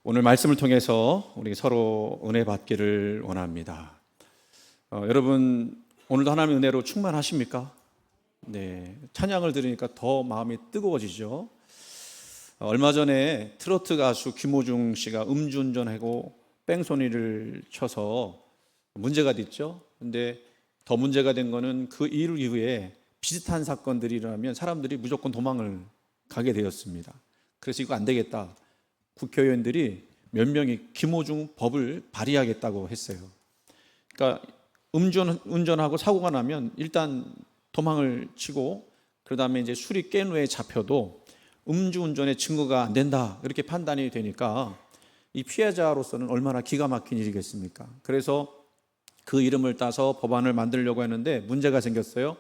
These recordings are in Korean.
오늘 말씀을 통해서 우리 서로 은혜 받기를 원합니다. 여러분 오늘도 하나님의 은혜로 충만하십니까? 네, 찬양을 들으니까 더 마음이 뜨거워지죠. 얼마 전에 트로트 가수 김호중 씨가 음주운전하고 뺑소니를 쳐서 문제가 됐죠. 근데 더 문제가 된 거는 그 일 이후에 비슷한 사건들이 일어나면 사람들이 무조건 도망을 가게 되었습니다. 그래서 이거 안 되겠다. 국회의원들이 몇 명이 김호중 법을 발의하겠다고 했어요. 그러니까 운전하고 사고가 나면 일단 도망을 치고 그다음에 이제 술이 깬 후에 잡혀도 음주운전의 증거가 안 된다 이렇게 판단이 되니까 이 피해자로서는 얼마나 기가 막힌 일이겠습니까? 그래서 그 이름을 따서 법안을 만들려고 했는데 문제가 생겼어요.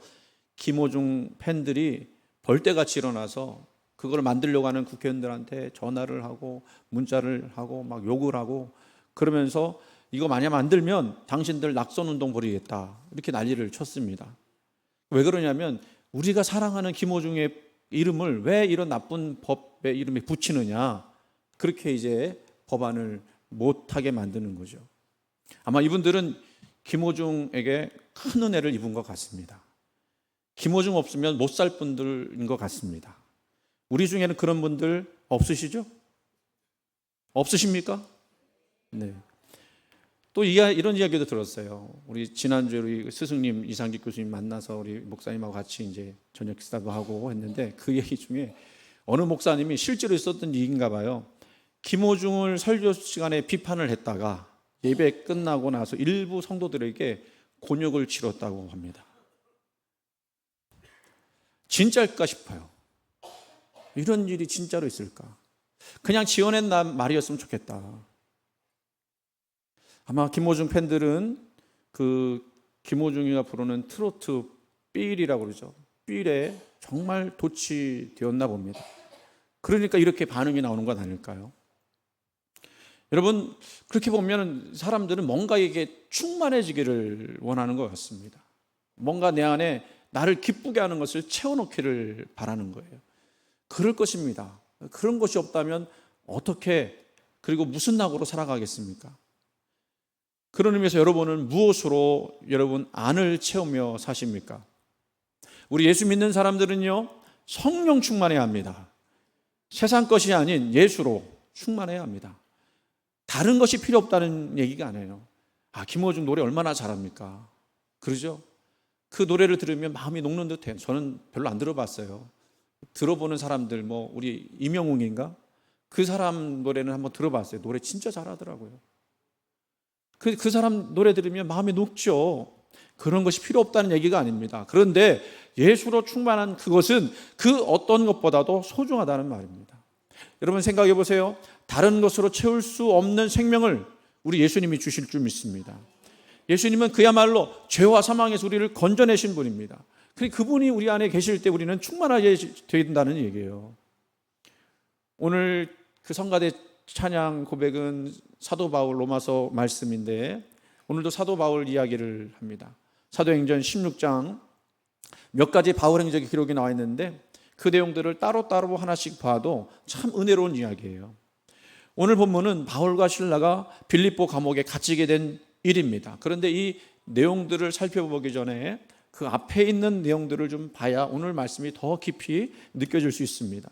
김호중 팬들이 벌떼같이 일어나서 그걸 만들려고 하는 국회의원들한테 전화를 하고 문자를 하고 막 욕을 하고 그러면서 이거 만약 만들면 당신들 낙선운동 벌이겠다 이렇게 난리를 쳤습니다. 왜 그러냐면 우리가 사랑하는 김호중의 이름을 왜 이런 나쁜 법의 이름에 붙이느냐, 그렇게 이제 법안을 못하게 만드는 거죠. 아마 이분들은 김호중에게 큰 은혜를 입은 것 같습니다. 김호중 없으면 못 살 분들인 것 같습니다. 우리 중에는 그런 분들 없으시죠? 없으십니까? 네. 또 이런 이야기도 들었어요. 우리 지난주에 우리 스승님 이상직 교수님 만나서 우리 목사님하고 같이 이제 저녁 식사도 하고 했는데 그 얘기 중에 어느 목사님이 실제로 있었던 얘기인가 봐요. 김호중을 설교 시간에 비판을 했다가 예배 끝나고 나서 일부 성도들에게 곤욕을 치렀다고 합니다. 진짜일까 싶어요. 이런 일이 진짜로 있을까? 그냥 지어낸 말이었으면 좋겠다. 아마 김호중 팬들은 그 김호중이가 부르는 트로트 삘이라고 그러죠. 삘에 정말 도취되었나 봅니다. 그러니까 이렇게 반응이 나오는 건 아닐까요? 여러분, 그렇게 보면 사람들은 뭔가에게 충만해지기를 원하는 것 같습니다. 뭔가 내 안에 나를 기쁘게 하는 것을 채워넣기를 바라는 거예요. 그럴 것입니다. 그런 것이 없다면 어떻게, 그리고 무슨 낙으로 살아가겠습니까? 그런 의미에서 여러분은 무엇으로 여러분 안을 채우며 사십니까? 우리 예수 믿는 사람들은요, 성령 충만해야 합니다. 세상 것이 아닌 예수로 충만해야 합니다. 다른 것이 필요 없다는 얘기가 아니에요. 김호중 노래 얼마나 잘합니까? 그러죠? 그 노래를 들으면 마음이 녹는 듯해요. 저는 별로 안 들어봤어요. 들어보는 사람들, 우리 임영웅인가? 그 사람 노래는 한번 들어봤어요. 노래 진짜 잘하더라고요. 그 사람 노래 들으면 마음이 녹죠. 그런 것이 필요 없다는 얘기가 아닙니다. 그런데 예수로 충만한 그것은 그 어떤 것보다도 소중하다는 말입니다. 여러분 생각해 보세요. 다른 것으로 채울 수 없는 생명을 우리 예수님이 주실 줄 믿습니다. 예수님은 그야말로 죄와 사망에서 우리를 건져내신 분입니다. 그분이 우리 안에 계실 때 우리는 충만하게 된다는 얘기예요. 오늘 그 성가대 찬양 고백은 사도 바울 로마서 말씀인데 오늘도 사도 바울 이야기를 합니다. 사도행전 16장 몇 가지 바울 행적의 기록이 나와 있는데 그 내용들을 따로따로 하나씩 봐도 참 은혜로운 이야기예요. 오늘 본문은 바울과 실라가 빌립보 감옥에 갇히게 된 일입니다. 그런데 이 내용들을 살펴보기 전에 그 앞에 있는 내용들을 좀 봐야 오늘 말씀이 더 깊이 느껴질 수 있습니다.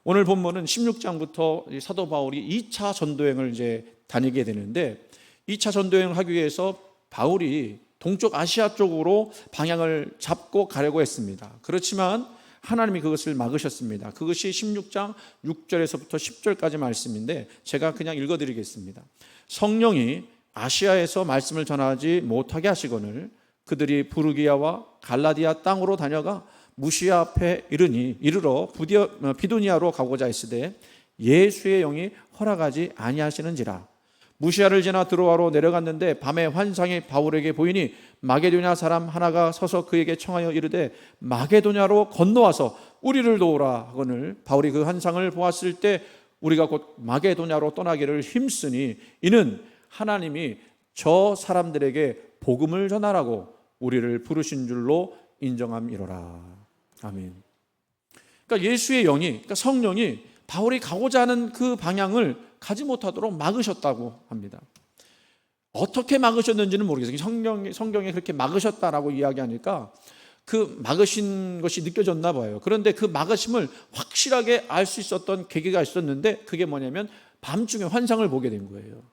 오늘 본문은 16장부터 사도 바울이 2차 전도행을 이제 다니게 되는데 2차 전도행을 하기 위해서 바울이 동쪽 아시아 쪽으로 방향을 잡고 가려고 했습니다. 그렇지만 하나님이 그것을 막으셨습니다. 그것이 16장 6절에서부터 10절까지 말씀인데 제가 그냥 읽어드리겠습니다. 성령이 아시아에서 말씀을 전하지 못하게 하시거늘 그들이 부르기아와 갈라디아 땅으로 다녀가 무시아 앞에 이르러 비두니아로 가고자 했으되 예수의 영이 허락하지 아니하시는지라. 무시아를 지나 드로아로 내려갔는데 밤에 환상이 바울에게 보이니 마게도냐 사람 하나가 서서 그에게 청하여 이르되 마게도냐로 건너와서 우리를 도우라 하거늘 바울이 그 환상을 보았을 때 우리가 곧 마게도냐로 떠나기를 힘쓰니 이는 하나님이 저 사람들에게 복음을 전하라고 우리를 부르신 줄로 인정함이로라. 아멘. 그러니까 예수의 영이, 그러니까 성령이 바울이 가고자 하는 그 방향을 가지 못하도록 막으셨다고 합니다. 어떻게 막으셨는지는 모르겠어요. 성경에 그렇게 막으셨다라고 이야기하니까 그 막으신 것이 느껴졌나 봐요. 그런데 그 막으심을 확실하게 알 수 있었던 계기가 있었는데, 그게 뭐냐면 밤중에 환상을 보게 된 거예요.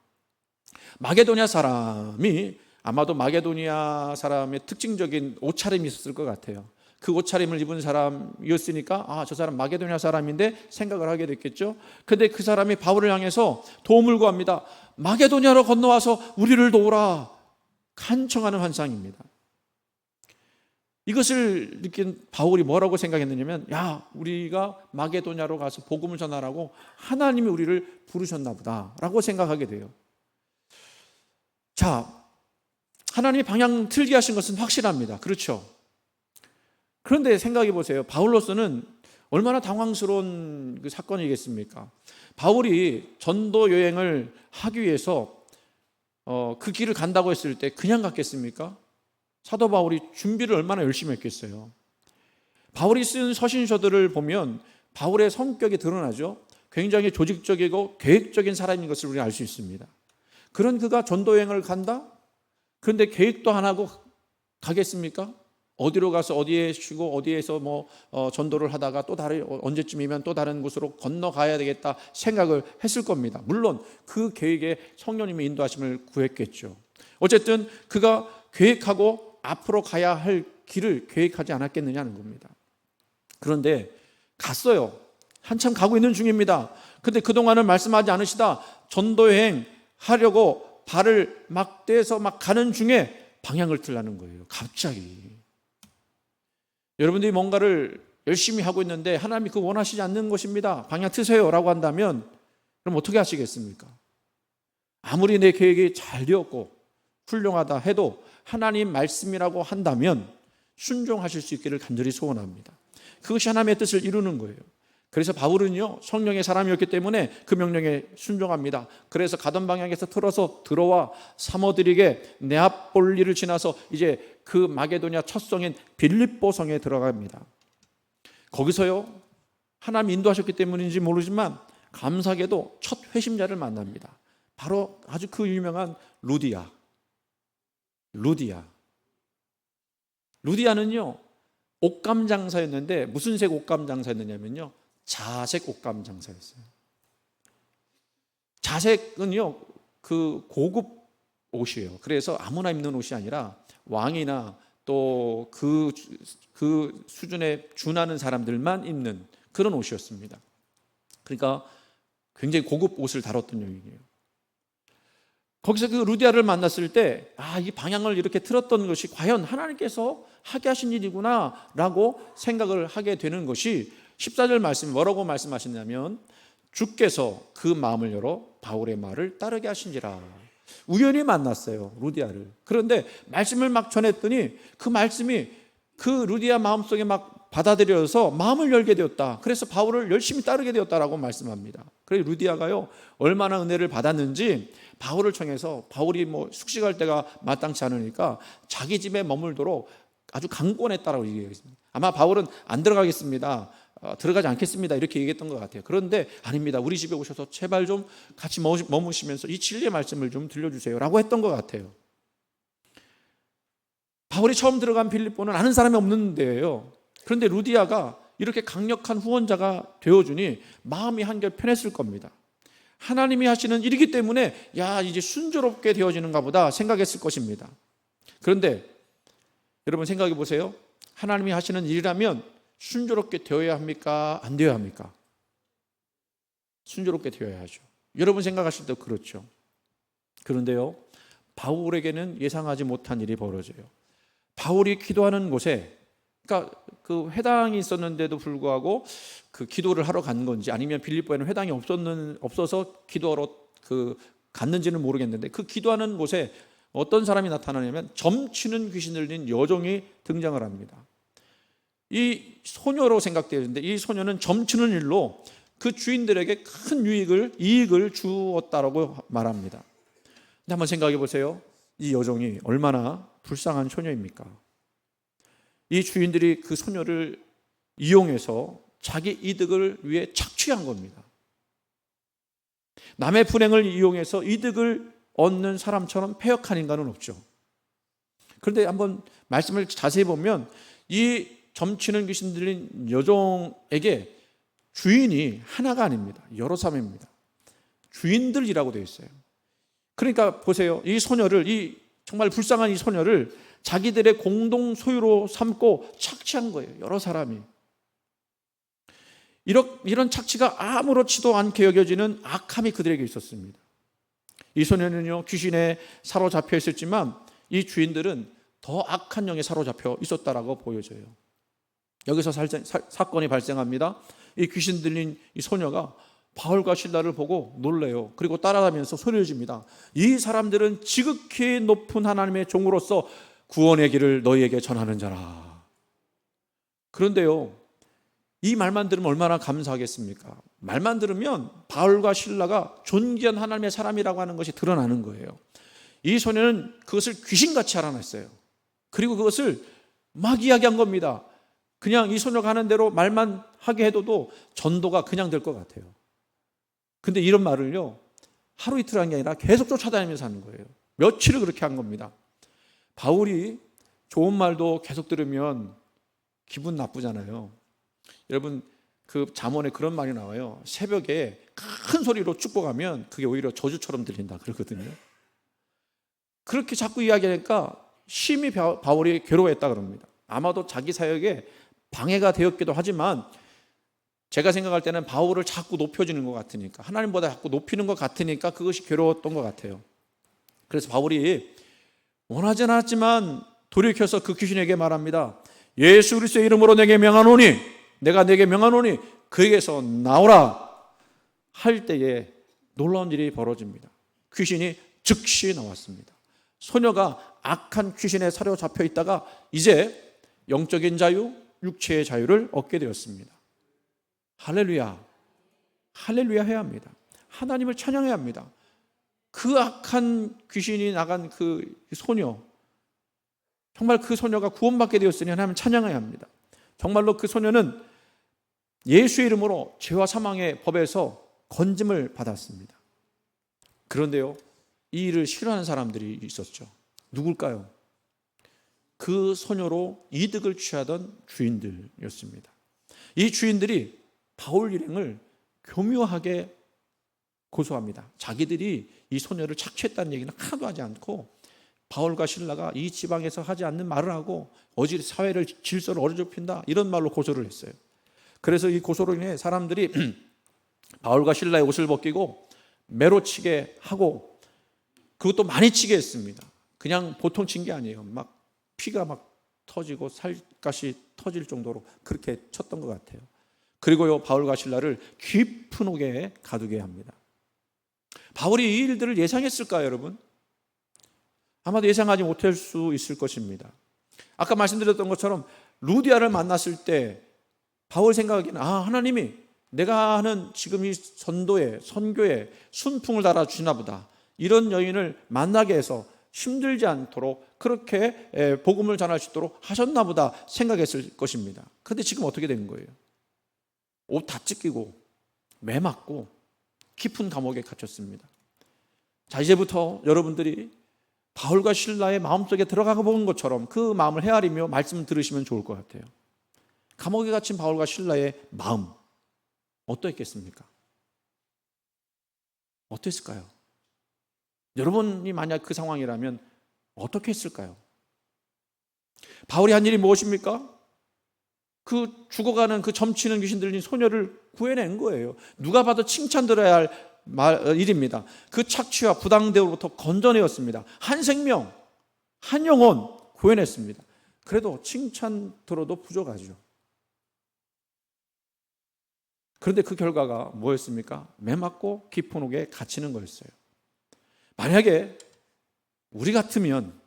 마게도냐 사람이, 아마도 마게도니아 사람의 특징적인 옷차림이 있었을 것 같아요. 그 옷차림을 입은 사람이었으니까 저 사람 마게도냐 사람인데 생각을 하게 됐겠죠. 근데 그 사람이 바울을 향해서 도움을 구합니다. 마게도냐로 건너와서 우리를 도우라, 간청하는 환상입니다. 이것을 느낀 바울이 뭐라고 생각했느냐면, 우리가 마게도냐로 가서 복음을 전하라고 하나님이 우리를 부르셨나 보다 라고 생각하게 돼요. 자, 하나님이 방향 틀게 하신 것은 확실합니다. 그렇죠? 그런데 생각해 보세요. 바울로서는 얼마나 당황스러운 그 사건이겠습니까? 바울이 전도 여행을 하기 위해서 그 길을 간다고 했을 때 그냥 갔겠습니까? 사도 바울이 준비를 얼마나 열심히 했겠어요. 바울이 쓴 서신서들을 보면 바울의 성격이 드러나죠. 굉장히 조직적이고 계획적인 사람인 것을 우리가 알 수 있습니다. 그런 그가 전도 여행을 간다? 그런데 계획도 안 하고 가겠습니까? 어디로 가서 어디에 쉬고 어디에서 전도를 하다가 또 언제쯤이면 또 다른 곳으로 건너가야 되겠다 생각을 했을 겁니다. 물론 그 계획에 성령님의 인도하심을 구했겠죠. 어쨌든 그가 계획하고 앞으로 가야 할 길을 계획하지 않았겠느냐는 겁니다. 그런데 갔어요. 한참 가고 있는 중입니다. 근데 그동안은 말씀하지 않으시다 전도여행 하려고 발을 막 떼서 막 가는 중에 방향을 틀라는 거예요. 갑자기. 여러분들이 뭔가를 열심히 하고 있는데 하나님이 그거 원하시지 않는 것입니다, 방향 트세요 라고 한다면 그럼 어떻게 하시겠습니까? 아무리 내 계획이 잘 되었고 훌륭하다 해도 하나님 말씀이라고 한다면 순종하실 수 있기를 간절히 소원합니다. 그것이 하나님의 뜻을 이루는 거예요. 그래서 바울은요, 성령의 사람이었기 때문에 그 명령에 순종합니다. 그래서 가던 방향에서 틀어서 들어와 사모들에게 네아폴리를 지나서 이제 그 마게도냐 첫 성인 빌립보 성에 들어갑니다. 거기서요, 하나님 인도하셨기 때문인지 모르지만 감사하게도 첫 회심자를 만납니다. 바로 아주 그 유명한 루디아는요 옷감 장사였는데 무슨 색 옷감 장사였느냐면요, 자색 옷감 장사였어요. 자색은요 그 고급 옷이에요. 그래서 아무나 입는 옷이 아니라 왕이나 또 그 수준에 준하는 사람들만 입는 그런 옷이었습니다. 그러니까 굉장히 고급 옷을 다뤘던 여인이에요. 거기서 그 루디아를 만났을 때 이 방향을 이렇게 틀었던 것이 과연 하나님께서 하게 하신 일이구나 라고 생각을 하게 되는 것이 14절 말씀 뭐라고 말씀하시냐면, 주께서 그 마음을 열어 바울의 말을 따르게 하신지라. 우연히 만났어요, 루디아를. 그런데 말씀을 막 전했더니 그 말씀이 그 루디아 마음속에 막 받아들여서 마음을 열게 되었다. 그래서 바울을 열심히 따르게 되었다라고 말씀합니다. 그래서 루디아가요 얼마나 은혜를 받았는지 바울을 청해서, 바울이 숙식할 때가 마땅치 않으니까 자기 집에 머물도록 아주 강권했다라고 얘기했습니다. 아마 바울은 안 들어가겠습니다, 들어가지 않겠습니다 이렇게 얘기했던 것 같아요. 그런데 아닙니다, 우리 집에 오셔서 제발 좀 같이 머무시면서 이 진리의 말씀을 좀 들려주세요 라고 했던 것 같아요. 바울이 처음 들어간 빌립보는 아는 사람이 없는 데예요. 그런데 루디아가 이렇게 강력한 후원자가 되어주니 마음이 한결 편했을 겁니다. 하나님이 하시는 일이기 때문에 이제 순조롭게 되어지는가 보다 생각했을 것입니다. 그런데 여러분 생각해 보세요. 하나님이 하시는 일이라면 순조롭게 되어야 합니까? 안 되어야 합니까? 순조롭게 되어야 하죠. 여러분 생각하실 때 그렇죠. 그런데요, 바울에게는 예상하지 못한 일이 벌어져요. 바울이 기도하는 곳에, 그러니까 그 회당이 있었는데도 불구하고 그 기도를 하러 간 건지 아니면 빌립보에는 회당이 없어서 기도하러 갔는지는 모르겠는데, 그 기도하는 곳에 어떤 사람이 나타나냐면 점치는 귀신을 진 여종이 등장을 합니다. 이 소녀로 생각되는데 이 소녀는 점치는 일로 그 주인들에게 큰 이익을 주었다라고 말합니다. 근데 한번 생각해 보세요. 이 여종이 얼마나 불쌍한 소녀입니까? 이 주인들이 그 소녀를 이용해서 자기 이득을 위해 착취한 겁니다. 남의 불행을 이용해서 이득을 얻는 사람처럼 패역한 인간은 없죠. 그런데 한번 말씀을 자세히 보면 이 점치는 귀신 들린 여종에게 주인이 하나가 아닙니다. 여러 사람입니다. 주인들이라고 되어 있어요. 그러니까 보세요. 이 소녀를, 이 정말 불쌍한 이 소녀를 자기들의 공동 소유로 삼고 착취한 거예요. 여러 사람이. 이런 착취가 아무렇지도 않게 여겨지는 악함이 그들에게 있었습니다. 이 소녀는요, 귀신에 사로잡혀 있었지만 이 주인들은 더 악한 영에 사로잡혀 있었다라고 보여져요. 여기서 사건이 발생합니다. 이 귀신 들린 이 소녀가 바울과 실라를 보고 놀래요. 그리고 따라가면서 소리를 집니다. 이 사람들은 지극히 높은 하나님의 종으로서 구원의 길을 너희에게 전하는 자라. 그런데요, 이 말만 들으면 얼마나 감사하겠습니까? 말만 들으면 바울과 실라가 존귀한 하나님의 사람이라고 하는 것이 드러나는 거예요. 이 소녀는 그것을 귀신같이 알아냈어요. 그리고 그것을 막 이야기한 겁니다. 그냥 이 소녀가 하는 대로 말만 하게 해도 전도가 그냥 될 것 같아요. 근데 이런 말을요, 하루 이틀 한 게 아니라 계속 쫓아다니면서 하는 거예요. 며칠을 그렇게 한 겁니다. 바울이 좋은 말도 계속 들으면 기분 나쁘잖아요. 여러분, 그 잠언에 그런 말이 나와요. 새벽에 큰 소리로 축복하면 그게 오히려 저주처럼 들린다 그러거든요. 그렇게 자꾸 이야기하니까 심히 바울이 괴로워했다 그럽니다. 아마도 자기 사역에 방해가 되었기도 하지만 제가 생각할 때는 바울을 자꾸 높여주는 것 같으니까, 하나님보다 자꾸 높이는 것 같으니까 그것이 괴로웠던 것 같아요. 그래서 바울이 원하지 않았지만 돌이켜서 그 귀신에게 말합니다. 예수 그리스도의 이름으로 내게 명하노니, 내가 내게 명하노니 그에게서 나오라 할 때에 놀라운 일이 벌어집니다. 귀신이 즉시 나왔습니다. 소녀가 악한 귀신에 사로잡혀 있다가 이제 영적인 자유, 육체의 자유를 얻게 되었습니다. 할렐루야, 할렐루야 해야 합니다. 하나님을 찬양해야 합니다. 그 악한 귀신이 나간 그 소녀, 정말 그 소녀가 구원받게 되었으니 하나님을 찬양해야 합니다. 정말로 그 소녀는 예수의 이름으로 죄와 사망의 법에서 건짐을 받았습니다. 그런데요, 이 일을 싫어하는 사람들이 있었죠. 누굴까요? 그 소녀로 이득을 취하던 주인들이었습니다. 이 주인들이 바울 일행을 교묘하게 고소합니다. 자기들이 이 소녀를 착취했다는 얘기는 하나도 하지 않고 바울과 실라가 이 지방에서 하지 않는 말을 하고 어지 사회를 질서를 어지럽힌다 이런 말로 고소를 했어요. 그래서 이 고소로 인해 사람들이 바울과 실라의 옷을 벗기고 매로 치게 하고 그것도 많이 치게 했습니다. 그냥 보통 친 게 아니에요. 막 피가 막 터지고 살갗이 터질 정도로 그렇게 쳤던 것 같아요. 그리고요, 바울과 실라를 깊은 옥에 가두게 합니다. 바울이 이 일들을 예상했을까요, 여러분? 아마도 예상하지 못할 수 있을 것입니다. 아까 말씀드렸던 것처럼 루디아를 만났을 때 바울 생각하기는 하나님이 내가 하는 지금 이 선교에 순풍을 달아주시나 보다. 이런 여인을 만나게 해서 힘들지 않도록 그렇게 복음을 전할 수 있도록 하셨나 보다 생각했을 것입니다. 그런데 지금 어떻게 된 거예요? 옷 다 찢기고 매 맞고 깊은 감옥에 갇혔습니다. 자, 이제부터 여러분들이 바울과 실라의 마음속에 들어가 본 것처럼 그 마음을 헤아리며 말씀 들으시면 좋을 것 같아요. 감옥에 갇힌 바울과 실라의 마음 어떠했겠습니까? 어땠을까요? 여러분이 만약 그 상황이라면 어떻게 했을까요? 바울이 한 일이 무엇입니까? 그 죽어가는 그 점치는 귀신 들린 소녀를 구해낸 거예요. 누가 봐도 칭찬 들어야 할 일입니다. 그 착취와 부당대우로부터 건져내었습니다. 한 생명, 한 영혼 구해냈습니다. 그래도 칭찬 들어도 부족하죠. 그런데 그 결과가 뭐였습니까? 매맞고 깊은 옥에 갇히는 거였어요. 만약에 우리 같으면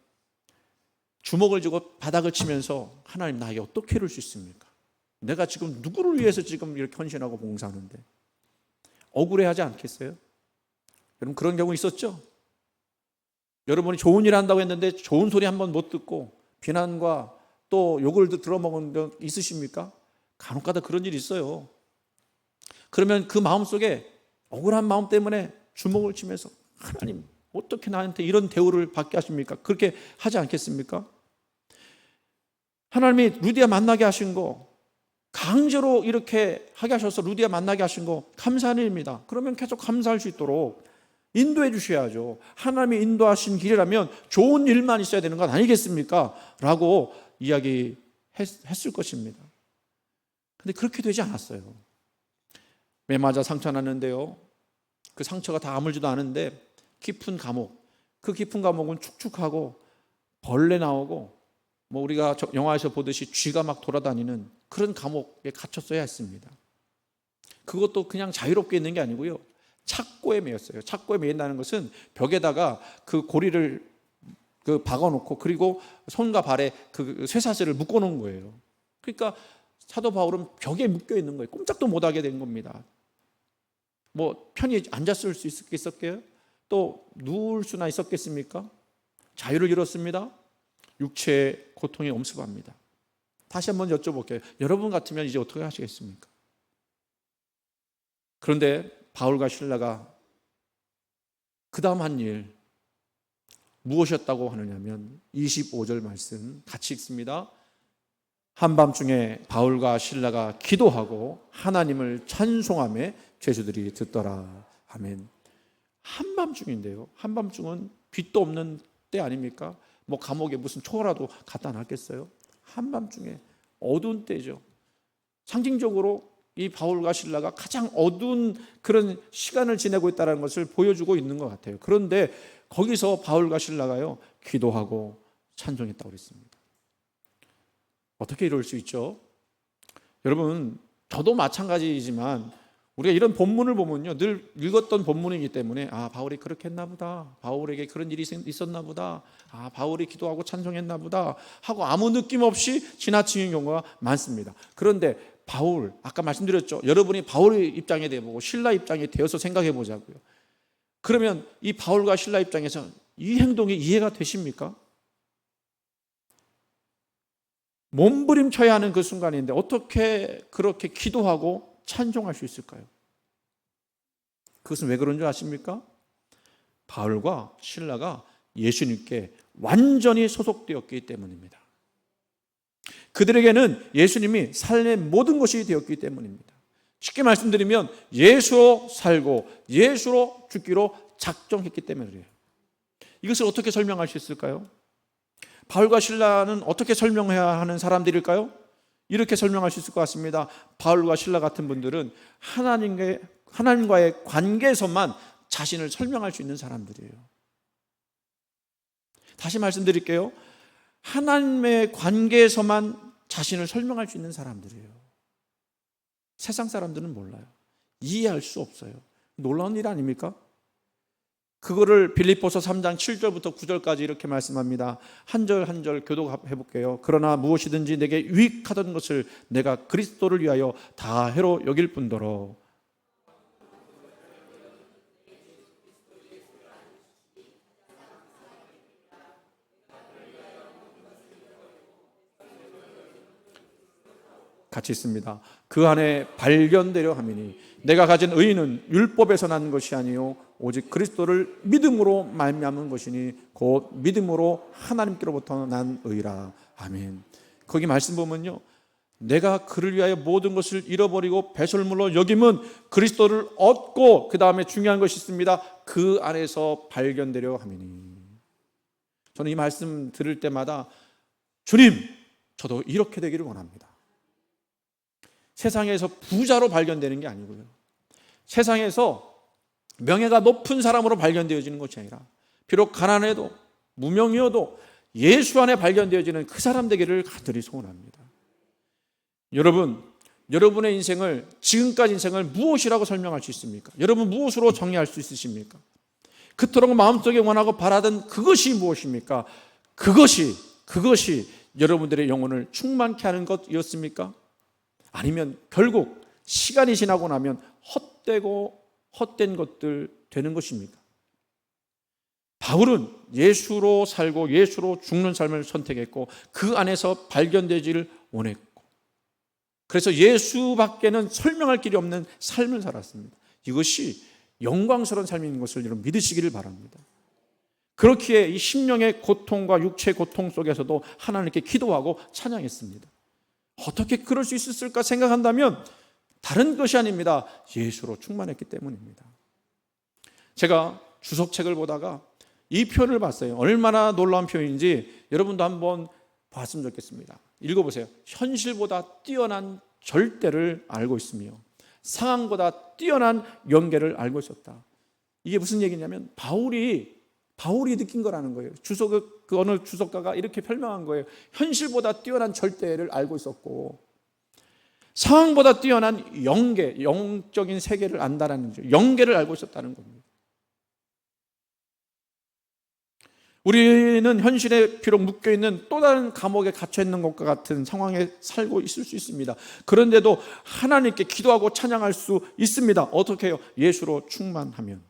주먹을 쥐고 바닥을 치면서 하나님 나에게 어떻게 이룰 수 있습니까? 내가 지금 누구를 위해서 지금 이렇게 헌신하고 봉사하는데 억울해하지 않겠어요? 여러분 그런 경우 있었죠? 여러분이 좋은 일 한다고 했는데 좋은 소리 한번 못 듣고 비난과 또 욕을 들어먹은 적 있으십니까? 간혹가다 그런 일이 있어요. 그러면 그 마음속에 억울한 마음 때문에 주먹을 치면서 하나님 어떻게 나한테 이런 대우를 받게 하십니까? 그렇게 하지 않겠습니까? 하나님이 루디아 만나게 하신 거, 강제로 이렇게 하게 하셔서 루디아 만나게 하신 거 감사한 일입니다. 그러면 계속 감사할 수 있도록 인도해 주셔야죠. 하나님이 인도하신 길이라면 좋은 일만 있어야 되는 것 아니겠습니까? 라고 이야기했을 것입니다. 근데 그렇게 되지 않았어요. 매 맞아 상처 났는데요, 그 상처가 다 아물지도 않은데 깊은 감옥, 그 깊은 감옥은 축축하고 벌레 나오고 뭐 우리가 영화에서 보듯이 쥐가 막 돌아다니는 그런 감옥에 갇혔어야 했습니다. 그것도 그냥 자유롭게 있는 게 아니고요, 착고에 매였어요. 착고에 매인다는 것은 벽에다가 그 고리를 박아놓고 그리고 손과 발에 그 쇠사슬을 묶어놓은 거예요. 그러니까 사도 바울은 벽에 묶여 있는 거예요. 꼼짝도 못하게 된 겁니다. 뭐 편히 앉았을 수 있었겠어요? 또 누울 수나 있었겠습니까? 자유를 잃었습니다. 육체의 고통이 엄습합니다. 다시 한번 여쭤볼게요. 여러분 같으면 이제 어떻게 하시겠습니까? 그런데 바울과 실라가 그 다음 한 일 무엇이었다고 하느냐면 25절 말씀 같이 읽습니다. 한밤중에 바울과 실라가 기도하고 하나님을 찬송하며 죄수들이 듣더라. 아멘. 한밤중인데요, 한밤중은 빛도 없는 때 아닙니까? 뭐 감옥에 무슨 초라도 갖다 놨겠어요? 한밤중에 어두운 때죠. 상징적으로 이 바울과 실라가 가장 어두운 그런 시간을 지내고 있다는 것을 보여주고 있는 것 같아요. 그런데 거기서 바울과 실라가요 기도하고 찬송했다고 그랬습니다. 어떻게 이럴 수 있죠? 여러분, 저도 마찬가지이지만 우리가 이런 본문을 보면요, 늘 읽었던 본문이기 때문에 아, 바울이 그렇게 했나 보다, 바울에게 그런 일이 있었나 보다, 아, 바울이 기도하고 찬송했나 보다 하고 아무 느낌 없이 지나치는 경우가 많습니다. 그런데 바울, 아까 말씀드렸죠, 여러분이 바울의 입장에 대해보고 신라 입장에 되어서 생각해 보자고요. 그러면 이 바울과 신라 입장에서 이 행동이 이해가 되십니까? 몸부림쳐야 하는 그 순간인데 어떻게 그렇게 기도하고 찬송할 수 있을까요? 그것은 왜 그런 줄 아십니까? 바울과 실라가 예수님께 완전히 소속되었기 때문입니다. 그들에게는 예수님이 삶의 모든 것이 되었기 때문입니다. 쉽게 말씀드리면 예수로 살고 예수로 죽기로 작정했기 때문에 그래요. 이것을 어떻게 설명할 수 있을까요? 바울과 실라는 어떻게 설명해야 하는 사람들일까요? 이렇게 설명할 수 있을 것 같습니다. 바울과 실라 같은 분들은 하나님과의 관계에서만 자신을 설명할 수 있는 사람들이에요. 다시 말씀드릴게요. 하나님의 관계에서만 자신을 설명할 수 있는 사람들이에요. 세상 사람들은 몰라요. 이해할 수 없어요. 놀라운 일 아닙니까? 그거를 빌립보서 3장 7절부터 9절까지 이렇게 말씀합니다. 한 절 한 절 교독해 볼게요. 그러나 무엇이든지 내게 유익하던 것을 내가 그리스도를 위하여 다 해로 여길 뿐더러 같이 있습니다. 그 안에 발견되려 함이니 내가 가진 의는 율법에서 난 것이 아니요 오직 그리스도를 믿음으로 말미암은 것이니 곧 믿음으로 하나님께로부터 난 의라. 아멘. 거기 말씀 보면요, 내가 그를 위하여 모든 것을 잃어버리고 배설물로 여김은 그리스도를 얻고, 그 다음에 중요한 것이 있습니다. 그 안에서 발견되려 함이니. 저는 이 말씀 들을 때마다 주님, 저도 이렇게 되기를 원합니다. 세상에서 부자로 발견되는 게 아니고요, 세상에서 명예가 높은 사람으로 발견되어지는 것이 아니라 비록 가난해도 무명이어도 예수 안에 발견되어지는 그 사람 되기를 간절히 소원합니다. 여러분, 여러분의 인생을, 지금까지 인생을 무엇이라고 설명할 수 있습니까? 여러분 무엇으로 정의할 수 있으십니까? 그토록 마음속에 원하고 바라던 그것이 무엇입니까? 그것이 여러분들의 영혼을 충만케 하는 것이었습니까? 아니면 결국 시간이 지나고 나면 헛된 것들 되는 것입니까? 바울은 예수로 살고 예수로 죽는 삶을 선택했고 그 안에서 발견되지를 원했고, 그래서 예수밖에는 설명할 길이 없는 삶을 살았습니다. 이것이 영광스러운 삶인 것을 여러분 믿으시기를 바랍니다. 그렇기에 이 심령의 고통과 육체의 고통 속에서도 하나님께 기도하고 찬양했습니다. 어떻게 그럴 수 있었을까 생각한다면 다른 것이 아닙니다. 예수로 충만했기 때문입니다. 제가 주석책을 보다가 이 표현을 봤어요. 얼마나 놀라운 표현인지 여러분도 한번 봤으면 좋겠습니다. 읽어보세요. 현실보다 뛰어난 절대를 알고 있으며 상황보다 뛰어난 연계를 알고 있었다. 이게 무슨 얘기냐면 바울이 느낀 거라는 거예요. 그 어느 주석가가 이렇게 설명한 거예요. 현실보다 뛰어난 절대를 알고 있었고 상황보다 뛰어난 연계, 영적인 세계를 안다라는 거죠. 연계를 알고 있었다는 겁니다. 우리는 현실에 비록 묶여있는 또 다른 감옥에 갇혀있는 것과 같은 상황에 살고 있을 수 있습니다. 그런데도 하나님께 기도하고 찬양할 수 있습니다. 어떻게 해요? 예수로 충만하면.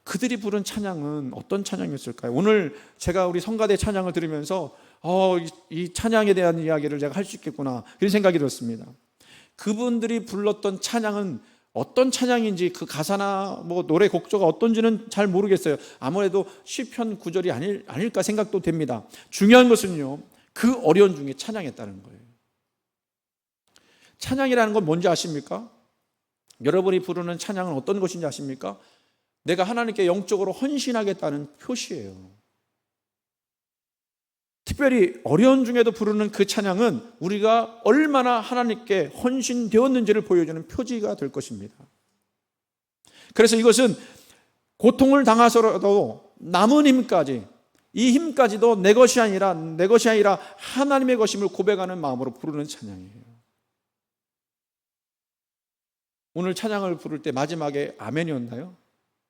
그들이 부른 찬양은 어떤 찬양이었을까요? 오늘 제가 우리 성가대 찬양을 들으면서 이 찬양에 대한 이야기를 제가 할 수 있겠구나 그런 생각이 들었습니다. 그분들이 불렀던 찬양은 어떤 찬양인지 그 가사나 노래 곡조가 어떤지는 잘 모르겠어요. 아무래도 시편 구절이 아닐까 생각도 됩니다. 중요한 것은요, 그 어려운 중에 찬양했다는 거예요. 찬양이라는 건 뭔지 아십니까? 여러분이 부르는 찬양은 어떤 것인지 아십니까? 내가 하나님께 영적으로 헌신하겠다는 표시예요. 특별히 어려운 중에도 부르는 그 찬양은 우리가 얼마나 하나님께 헌신되었는지를 보여주는 표지가 될 것입니다. 그래서 이것은 고통을 당하서라도 남은 힘까지, 이 힘까지도 내 것이 아니라 하나님의 것임을 고백하는 마음으로 부르는 찬양이에요. 오늘 찬양을 부를 때 마지막에 아멘이었나요?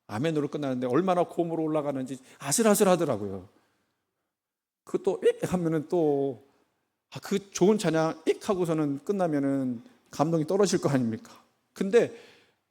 아멘으로 끝나는데 얼마나 고음으로 올라가는지 아슬아슬하더라고요. 그것도 익 하면은 또 그 좋은 찬양 익 하고서는 끝나면은 감동이 떨어질 거 아닙니까? 근데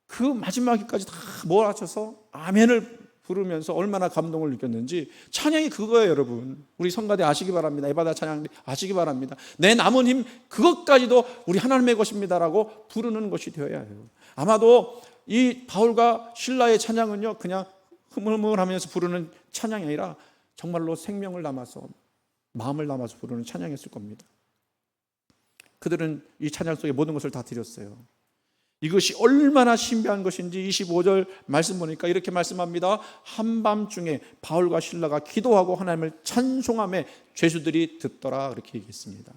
그 마지막까지 다 몰아쳐서 아멘을 부르면서 얼마나 감동을 느꼈는지. 찬양이 그거예요, 여러분. 우리 성가대 아시기 바랍니다. 에바다 찬양 아시기 바랍니다. 내 남은 힘 그것까지도 우리 하나님의 것입니다라고 부르는 것이 되어야 해요. 아마도 이 바울과 실라의 찬양은요, 그냥 흐물흐물하면서 부르는 찬양이 아니라 정말로 생명을 담아서, 마음을 담아서 부르는 찬양이었을 겁니다. 그들은 이 찬양 속에 모든 것을 다 드렸어요. 이것이 얼마나 신비한 것인지 25절 말씀 보니까 이렇게 말씀합니다. 한밤중에 바울과 실라가 기도하고 하나님을 찬송하며 죄수들이 듣더라, 그렇게 얘기했습니다.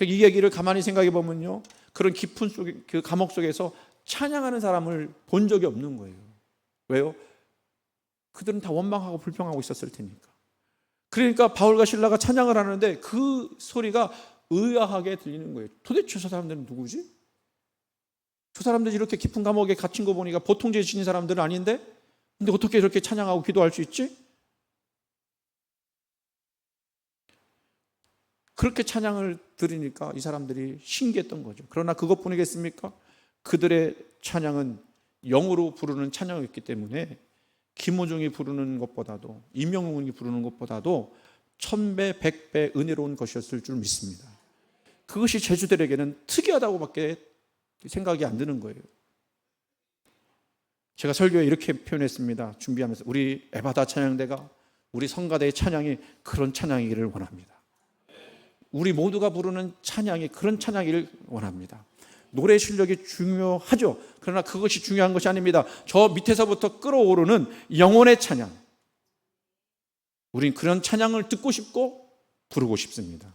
이 얘기를 가만히 생각해 보면요, 그런 깊은 그 감옥 속에서 찬양하는 사람을 본 적이 없는 거예요. 왜요? 그들은 다 원망하고 불평하고 있었을 테니까. 그러니까 바울과 실라가 찬양을 하는데 그 소리가 의아하게 들리는 거예요. 도대체 저 사람들은 누구지? 저 사람들이 이렇게 깊은 감옥에 갇힌 거 보니까 보통 죄 지닌 사람들은 아닌데, 근데 어떻게 이렇게 찬양하고 기도할 수 있지? 그렇게 찬양을 들으니까 이 사람들이 신기했던 거죠. 그러나 그것뿐이겠습니까? 그들의 찬양은 영으로 부르는 찬양이었기 때문에 김호중이 부르는 것보다도, 임영웅이 부르는 것보다도 1000배, 100배 은혜로운 것이었을 줄 믿습니다. 그것이 제주들에게는 특이하다고밖에 생각이 안 드는 거예요. 제가 설교에 이렇게 표현했습니다. 준비하면서 우리 에바다 찬양대가, 우리 성가대의 찬양이 그런 찬양이기를 원합니다. 우리 모두가 부르는 찬양이 그런 찬양이기를 원합니다. 노래 실력이 중요하죠. 그러나 그것이 중요한 것이 아닙니다. 저 밑에서부터 끌어오르는 영혼의 찬양, 우린 그런 찬양을 듣고 싶고 부르고 싶습니다.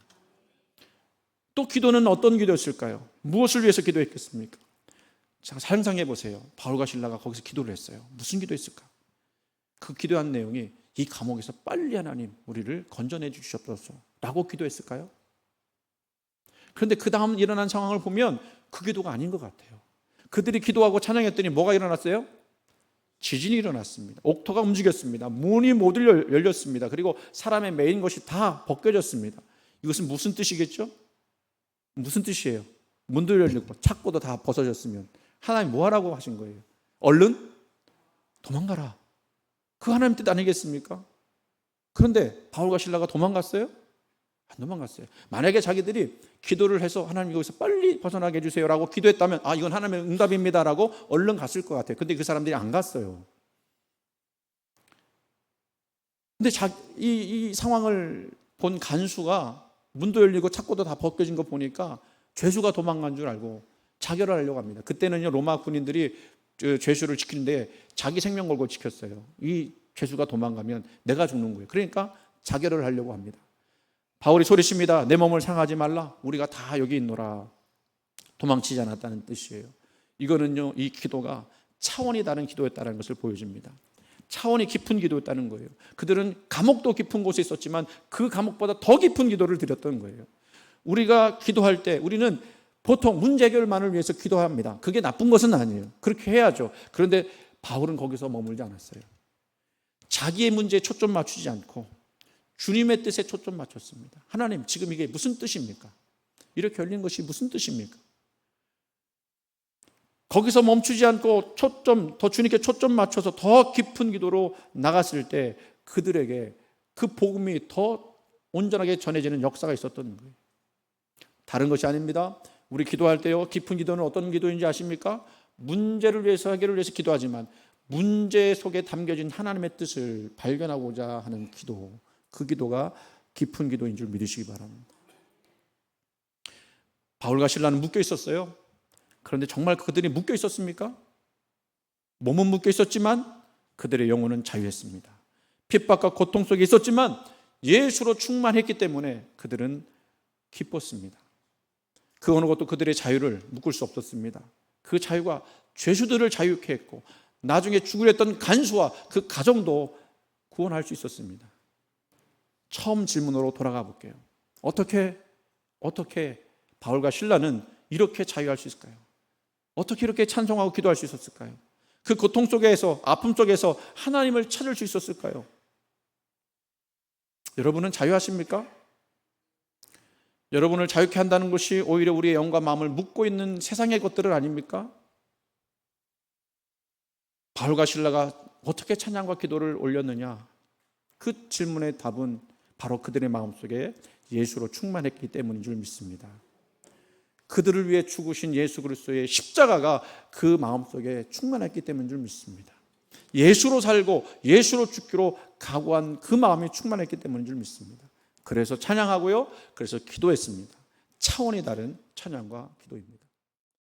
또 기도는 어떤 기도였을까요? 무엇을 위해서 기도했겠습니까? 자, 상상해 보세요. 바울과 실라가 거기서 기도를 했어요. 무슨 기도했을까? 그 기도한 내용이 이 감옥에서 빨리 하나님 우리를 건져내 주시옵소서 라고 기도했을까요? 그런데 그 다음 일어난 상황을 보면 그 기도가 아닌 것 같아요. 그들이 기도하고 찬양했더니 뭐가 일어났어요? 지진이 일어났습니다. 옥토가 움직였습니다. 문이 모두 열렸습니다. 그리고 사람의 매인 것이 다 벗겨졌습니다. 이것은 무슨 뜻이겠죠? 무슨 뜻이에요? 문도 열리고 창고도 다 벗어졌으면 하나님 뭐 하라고 하신 거예요? 얼른 도망가라. 그 하나님 뜻 아니겠습니까? 그런데 바울과 실라가 도망갔어요? 안 도망갔어요. 만약에 자기들이 기도를 해서 하나님 여기서 빨리 벗어나게 해주세요라고 기도했다면 이건 하나님의 응답입니다라고 얼른 갔을 것 같아요. 근데 그 사람들이 안 갔어요. 근데 이 상황을 본 간수가 문도 열리고 창고도 다 벗겨진 거 보니까 죄수가 도망간 줄 알고 자결을 하려고 합니다. 그때는요, 로마 군인들이 죄수를 지키는데 자기 생명 걸고 지켰어요. 이 죄수가 도망가면 내가 죽는 거예요. 그러니까 자결을 하려고 합니다. 바울이 소리칩니다. 내 몸을 상하지 말라. 우리가 다 여기 있노라. 도망치지 않았다는 뜻이에요. 이거는요, 이 기도가 차원이 다른 기도였다는 것을 보여줍니다. 차원이 깊은 기도였다는 거예요. 그들은 감옥도 깊은 곳에 있었지만 그 감옥보다 더 깊은 기도를 드렸던 거예요. 우리가 기도할 때 우리는 보통 문제 해결만을 위해서 기도합니다. 그게 나쁜 것은 아니에요. 그렇게 해야죠. 그런데 바울은 거기서 머물지 않았어요. 자기의 문제에 초점 맞추지 않고 주님의 뜻에 초점 맞췄습니다. 하나님, 지금 이게 무슨 뜻입니까? 이렇게 열린 것이 무슨 뜻입니까? 거기서 멈추지 않고 더 주님께 초점 맞춰서 더 깊은 기도로 나갔을 때 그들에게 그 복음이 더 온전하게 전해지는 역사가 있었던 거예요. 다른 것이 아닙니다. 우리 기도할 때요, 깊은 기도는 어떤 기도인지 아십니까? 문제를 위해서, 해결을 위해서 기도하지만 문제 속에 담겨진 하나님의 뜻을 발견하고자 하는 기도, 그 기도가 깊은 기도인 줄 믿으시기 바랍니다. 바울과 실라는 묶여 있었어요. 그런데 정말 그들이 묶여 있었습니까? 몸은 묶여 있었지만 그들의 영혼은 자유했습니다. 핍박과 고통 속에 있었지만 예수로 충만했기 때문에 그들은 기뻤습니다. 그 어느 것도 그들의 자유를 묶을 수 없었습니다. 그 자유가 죄수들을 자유케 했고 나중에 죽으려 했던 간수와 그 가정도 구원할 수 있었습니다. 처음 질문으로 돌아가 볼게요. 어떻게 바울과 실라는 이렇게 자유할 수 있을까요? 어떻게 이렇게 찬송하고 기도할 수 있었을까요? 그 고통 속에서, 아픔 속에서 하나님을 찾을 수 있었을까요? 여러분은 자유하십니까? 여러분을 자유케 한다는 것이 오히려 우리의 영과 마음을 묶고 있는 세상의 것들은 아닙니까? 바울과 실라가 어떻게 찬양과 기도를 올렸느냐? 그 질문의 답은 바로 그들의 마음속에 예수로 충만했기 때문인 줄 믿습니다. 그들을 위해 죽으신 예수 그리스도의 십자가가 그 마음속에 충만했기 때문인 줄 믿습니다. 예수로 살고 예수로 죽기로 각오한 그 마음이 충만했기 때문인 줄 믿습니다. 그래서 찬양하고요, 그래서 기도했습니다. 차원이 다른 찬양과 기도입니다.